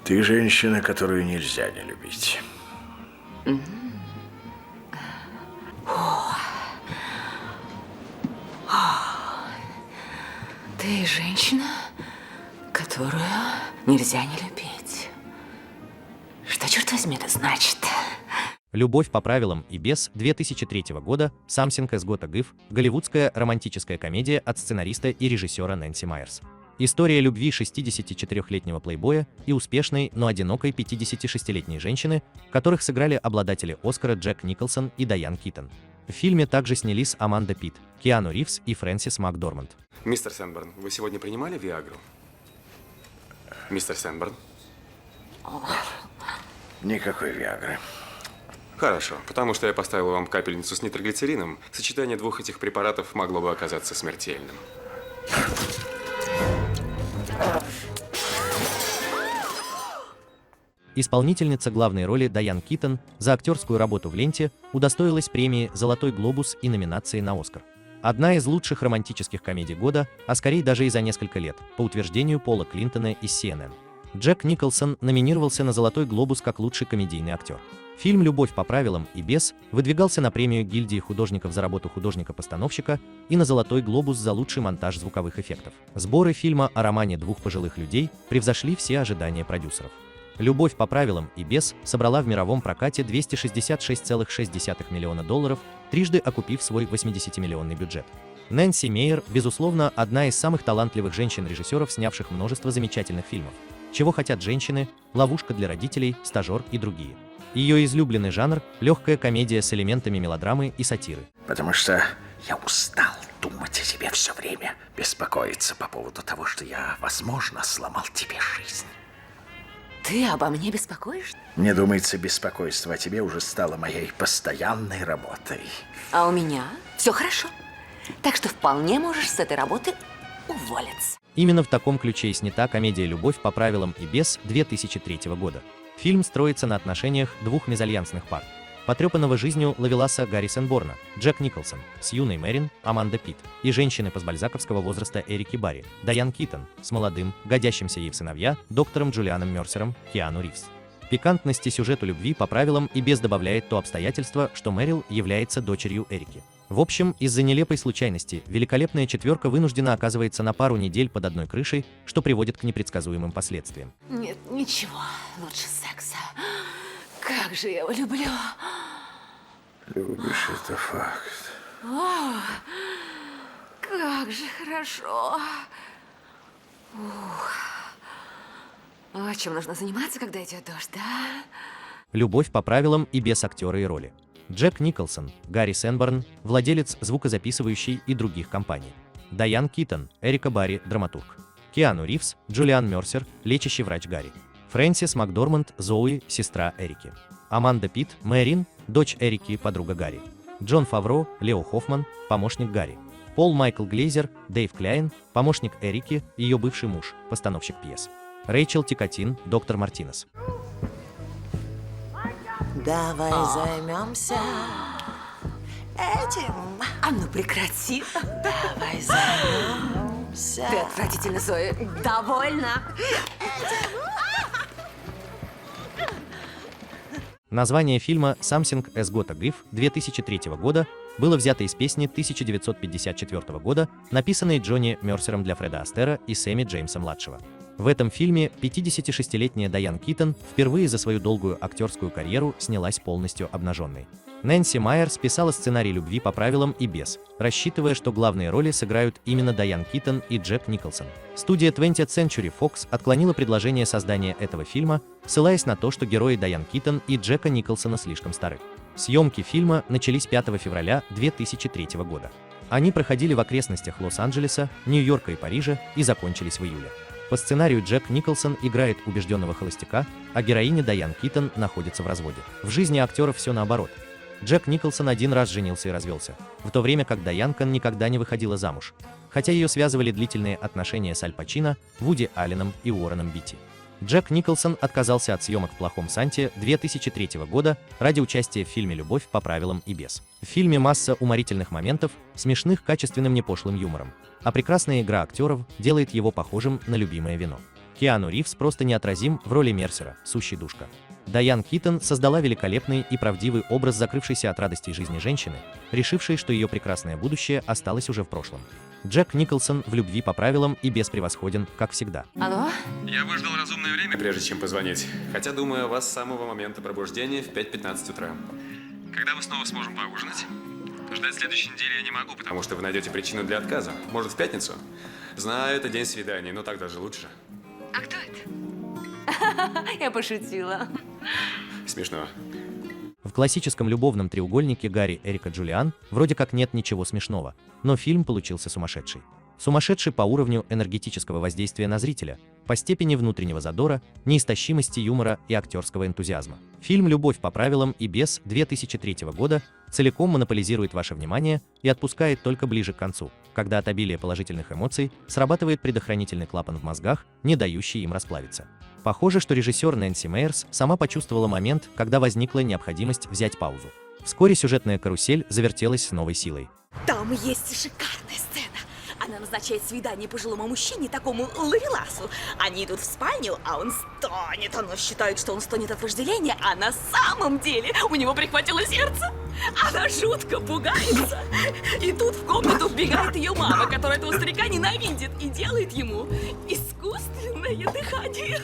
Ты женщина, которую нельзя не любить. Ты женщина, которую нельзя не любить. Что, черт возьми, это значит? «Любовь по правилам и без» 2003 года, Something Has Gotta Give, голливудская романтическая комедия от сценариста и режиссера Нэнси Майерс. История любви 64-летнего плейбоя и успешной, но одинокой 56-летней женщины, которых сыграли обладатели Оскара Джек Николсон и Дайан Китон. В фильме также снялись Аманда Питт, Киану Ривз и Фрэнсис МакДорманд. Мистер Сэнберн, вы сегодня принимали Виагру? Мистер Сэнберн? Никакой Виагры. Хорошо, потому что я поставил вам капельницу с нитроглицерином. Сочетание двух этих препаратов могло бы оказаться смертельным. Исполнительница главной роли Дайан Китон за актерскую работу в ленте удостоилась премии «Золотой глобус» и номинации на «Оскар». Одна из лучших романтических комедий года, а скорее даже и за несколько лет, по утверждению Пола Клинтона из CNN. Джек Николсон номинировался на «Золотой глобус» как лучший комедийный актер. Фильм «Любовь по правилам и без» выдвигался на премию гильдии художников за работу художника-постановщика и на «Золотой глобус» за лучший монтаж звуковых эффектов. Сборы фильма о романе двух пожилых людей превзошли все ожидания продюсеров. «Любовь по правилам и без» собрала в мировом прокате $266,6 миллиона, трижды окупив свой 80-миллионный бюджет. Нэнси Мейер, безусловно, одна из самых талантливых женщин-режиссеров, снявших множество замечательных фильмов. «Чего хотят женщины», «Ловушка для родителей», «Стажер» и другие. Ее излюбленный жанр – легкая комедия с элементами мелодрамы и сатиры. Потому что я устал думать о тебе все время, беспокоиться по поводу того, что я, возможно, сломал тебе жизнь. Ты обо мне беспокоишься? Мне думается, беспокойство о тебе уже стало моей постоянной работой. А у меня все хорошо. Так что вполне можешь с этой работы уволиться. Именно в таком ключе и снята комедия «Любовь по правилам и без» 2003 года. Фильм строится на отношениях двух мезальянсных пар. Потрепанного жизнью ловеласа Гарри Сенборна, Джек Николсон, с юной Мэрин, Аманда Питт, и женщины постбальзаковского возраста Эрики Барри, Дайан Китон, с молодым, годящимся ей в сыновья, доктором Джулианом Мерсером, Киану Ривз. Пикантности сюжету «Любви по правилам и без» добавляет то обстоятельство, что Мэрил является дочерью Эрики. В общем, из-за нелепой случайности великолепная четверка вынуждена оказывается на пару недель под одной крышей, что приводит к непредсказуемым последствиям. Нет, ничего лучше секса. Как же я его люблю. Любишь, это факт. О, как же хорошо. Ух. О, чем нужно заниматься, когда идет дождь, да? «Любовь по правилам и без» актеры и роли. Джек Николсон, Гарри Сенборн, владелец звукозаписывающей и других компаний. Дайан Китон, Эрика Барри, драматург. Киану Ривз, Джулиан Мерсер, лечащий врач Гарри. Фрэнсис МакДорманд, Зоуи, сестра Эрики. Аманда Питт, Мэрин, дочь Эрики, подруга Гарри. Джон Фавро, Лео Хоффман, помощник Гарри. Пол Майкл Глейзер, Дэйв Кляйн, помощник Эрики, ее бывший муж, постановщик пьес. Рэйчел Тикатин, доктор Мартинес. Давай займемся этим. А ну прекрати. Давай займемся. Ты отвратительно, Зоя. Довольно. Название фильма «Something Has Gotta Give» 2003 года было взято из песни 1954 года, написанной Джонни Мерсером для Фреда Астера и Сэмми Джеймса-младшего. В этом фильме 56-летняя Дайан Китон впервые за свою долгую актерскую карьеру снялась полностью обнаженной. Нэнси Майерс писала сценарий «Любви по правилам и без», рассчитывая, что главные роли сыграют именно Дайан Китон и Джек Николсон. Студия 20th Century Fox отклонила предложение создания этого фильма, ссылаясь на то, что герои Дайан Китон и Джека Николсона слишком стары. Съемки фильма начались 5 февраля 2003 года. Они проходили в окрестностях Лос-Анджелеса, Нью-Йорка и Парижа и закончились в июле. По сценарию Джек Николсон играет убежденного холостяка, а героиня Дайан Китон находится в разводе. В жизни актеров все наоборот. Джек Николсон один раз женился и развелся, в то время как Дайан никогда не выходила замуж, хотя ее связывали длительные отношения с Аль Пачино, Вуди Алленом и Уорреном Битти. Джек Николсон отказался от съемок в «Плохом Санте» 2003 года ради участия в фильме «Любовь по правилам и без». В фильме масса уморительных моментов, смешных качественным непошлым юмором, а прекрасная игра актеров делает его похожим на любимое вино. Киану Ривз просто неотразим в роли Мерсера, сущий душка. Дайан Китон создала великолепный и правдивый образ закрывшейся от радостей жизни женщины, решившей, что ее прекрасное будущее осталось уже в прошлом. Джек Николсон в любви по правилам и без превосходен, как всегда. Алло? Я выждал разумное время, прежде чем позвонить. Хотя думаю о вас с самого момента пробуждения в 5:15 утра. Когда мы снова сможем поужинать? Ждать следующей недели я не могу, потому что вы найдете причину для отказа. Может, в пятницу? Знаю, это день свиданий, но так даже лучше. А кто это? Я пошутила. Смешно. В классическом любовном треугольнике Гарри, Эрика, Джулиан вроде как нет ничего смешного, но фильм получился сумасшедший. Сумасшедший по уровню энергетического воздействия на зрителя, по степени внутреннего задора, неистощимости юмора и актерского энтузиазма. Фильм «Любовь по правилам и без» 2003 года целиком монополизирует ваше внимание и отпускает только ближе к концу, когда от обилия положительных эмоций срабатывает предохранительный клапан в мозгах, не дающий им расплавиться. Похоже, что режиссер Нэнси Мейерс сама почувствовала момент, когда возникла необходимость взять паузу. Вскоре сюжетная карусель завертелась с новой силой. Там есть шикарная сцена. Она назначает свидание пожилому мужчине, такому ловеласу. Они идут в спальню, а он стонет. Она считает, что он стонет от вожделения, а на самом деле у него прихватило сердце. Она жутко пугается. И тут в комнату вбегает ее мама, которая этого старика ненавидит, и делает ему искусственное дыхание.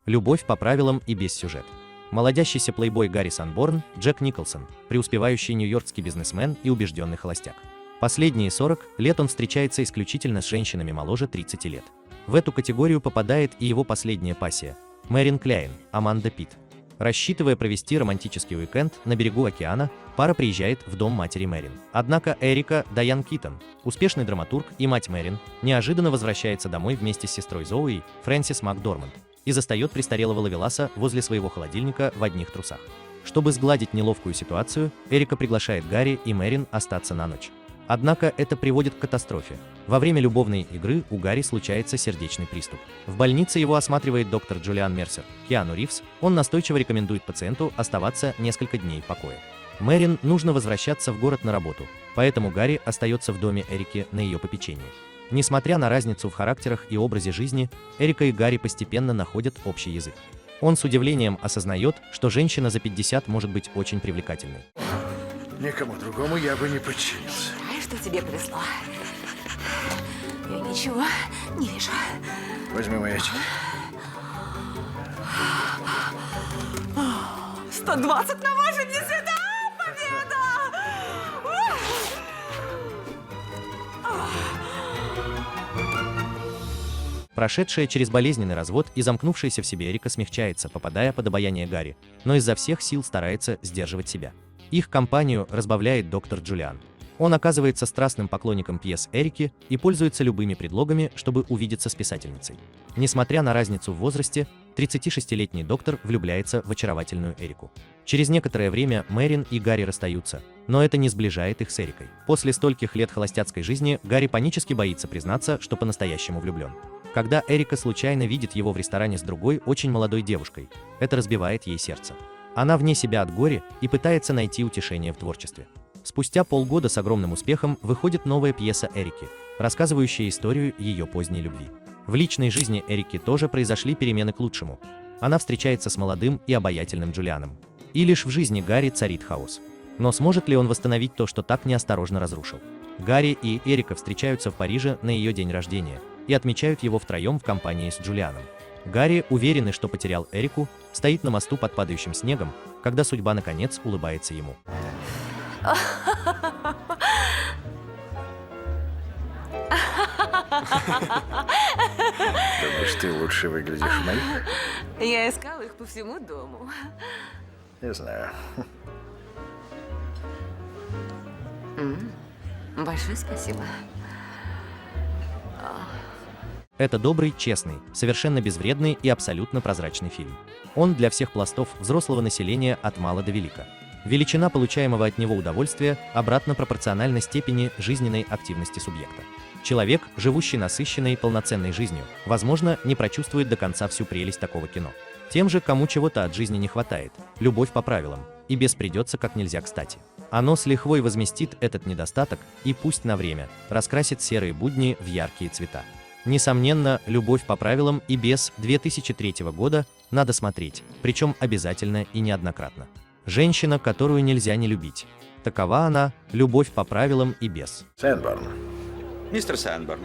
Любовь по правилам и без сюжет. Молодящийся плейбой Гарри Санборн, Джек Николсон, преуспевающий нью-йоркский бизнесмен и убежденный холостяк. Последние 40 лет он встречается исключительно с женщинами моложе 30 лет. В эту категорию попадает и его последняя пассия – Мэрин Кляйн, Аманда Питт. Рассчитывая провести романтический уикенд на берегу океана, пара приезжает в дом матери Мэрин. Однако Эрика, Дайан Китон, успешный драматург и мать Мэрин, неожиданно возвращается домой вместе с сестрой Зоуи, Фрэнсис МакДорманд, и застает престарелого ловеласа возле своего холодильника в одних трусах. Чтобы сгладить неловкую ситуацию, Эрика приглашает Гарри и Мэрин остаться на ночь. Однако это приводит к катастрофе. Во время любовной игры у Гарри случается сердечный приступ. В больнице его осматривает доктор Джулиан Мерсер. Киану Ривз, он настойчиво рекомендует пациенту оставаться несколько дней в покое. Мэрин нужно возвращаться в город на работу, поэтому Гарри остается в доме Эрики на ее попечении. Несмотря на разницу в характерах и образе жизни, Эрика и Гарри постепенно находят общий язык. Он с удивлением осознает, что женщина за 50 может быть очень привлекательной. Никому другому я бы не подчинился. Что тебе привезло? Я ничего не вижу. Возьми мои очки. 120 на ваши 10! Победа! Прошедшая через болезненный развод и замкнувшаяся в себе Эрика смягчается, попадая под обаяние Гарри, но изо всех сил старается сдерживать себя. Их компанию разбавляет доктор Джулиан. Он оказывается страстным поклонником пьес Эрики и пользуется любыми предлогами, чтобы увидеться с писательницей. Несмотря на разницу в возрасте, 36-летний доктор влюбляется в очаровательную Эрику. Через некоторое время Мэрин и Гарри расстаются, но это не сближает их с Эрикой. После стольких лет холостяцкой жизни Гарри панически боится признаться, что по-настоящему влюблен. Когда Эрика случайно видит его в ресторане с другой, очень молодой девушкой, это разбивает ей сердце. Она вне себя от горя и пытается найти утешение в творчестве. Спустя полгода с огромным успехом выходит новая пьеса Эрики, рассказывающая историю ее поздней любви. В личной жизни Эрики тоже произошли перемены к лучшему. Она встречается с молодым и обаятельным Джулианом. И лишь в жизни Гарри царит хаос. Но сможет ли он восстановить то, что так неосторожно разрушил? Гарри и Эрика встречаются в Париже на ее день рождения и отмечают его втроем в компании с Джулианом. Гарри, уверенный, что потерял Эрику, стоит на мосту под падающим снегом, когда судьба наконец улыбается ему. Думаешь, ты лучше выглядишь в моих? Я искала их по всему дому. Не знаю. Большое спасибо. Это добрый, честный, совершенно безвредный и абсолютно прозрачный фильм. Он для всех пластов взрослого населения от мала до велика. Величина получаемого от него удовольствия обратно пропорциональна степени жизненной активности субъекта. Человек, живущий насыщенной, полноценной жизнью, возможно, не прочувствует до конца всю прелесть такого кино. Тем же, кому чего-то от жизни не хватает, любовь по правилам, и без придется как нельзя кстати. Оно с лихвой возместит этот недостаток и пусть на время раскрасит серые будни в яркие цвета. Несомненно, «Любовь по правилам и без» 2003 года надо смотреть, причем обязательно и неоднократно. Женщина, которую нельзя не любить. Такова она, «Любовь по правилам и без». Сэнборн, Мистер Сэнборн,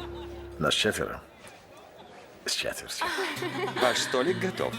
нас четверо. С четвертью. ваш столик готов.